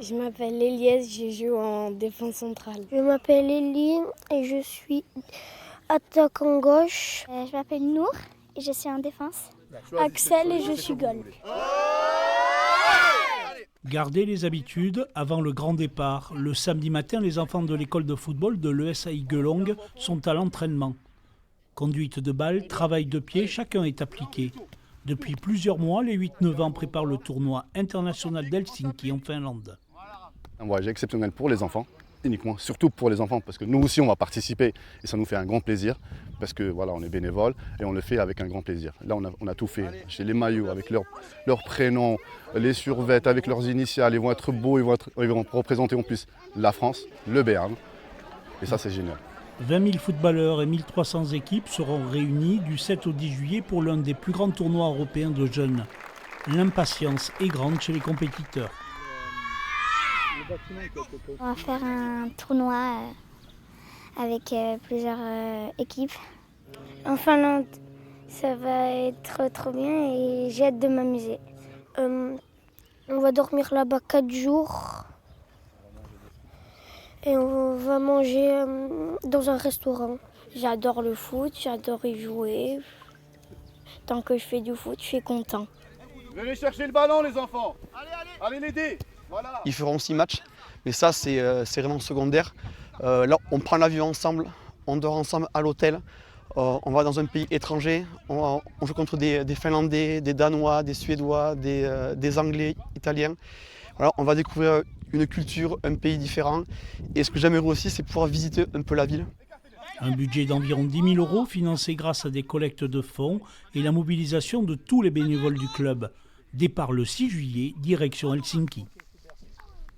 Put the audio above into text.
Je m'appelle Eliès, je joue en défense centrale. Je m'appelle Eline et je suis attaquant gauche. Je m'appelle Nour et je suis en défense. Axel et je suis goal. Gardez les habitudes avant le grand départ. Le samedi matin, les enfants de l'école de football de l'ESAI Guelong sont à l'entraînement. Conduite de balle, travail de pied, chacun est appliqué. Depuis plusieurs mois, les 8-9 ans préparent le tournoi international d'Helsinki en Finlande. Un voyage exceptionnel pour les enfants, uniquement, surtout pour les enfants, parce que nous aussi on va participer et ça nous fait un grand plaisir, parce que voilà, on est bénévole et on le fait avec un grand plaisir. Là on a tout fait, j'ai les maillots avec leur prénom, les survêtements avec leurs initiales, ils vont être beaux, ils vont représenter en plus la France, le Béarn, et ça c'est génial. 20 000 footballeurs et 1300 équipes seront réunies du 7 au 10 juillet pour l'un des plus grands tournois européens de jeunes. L'impatience est grande chez les compétiteurs. On va faire un tournoi avec plusieurs équipes. En Finlande, ça va être trop bien et j'ai hâte de m'amuser. On va dormir là-bas 4 jours et on va manger dans un restaurant. J'adore le foot, j'adore y jouer. Tant que je fais du foot, je suis content. Venez chercher le ballon les enfants. Allez l'aider. Voilà. Ils feront 6 matchs, mais ça c'est vraiment secondaire. Là on prend l'avion ensemble, on dort ensemble à l'hôtel, on va dans un pays étranger, on joue contre des Finlandais, des Danois, des Suédois, des Anglais, Italiens. Voilà, on va découvrir une culture, un pays différent. Et ce que j'aimerais aussi, c'est pouvoir visiter un peu la ville. Un budget d'environ 10 000 € financé grâce à des collectes de fonds et la mobilisation de tous les bénévoles du club. Départ le 6 juillet, direction Helsinki.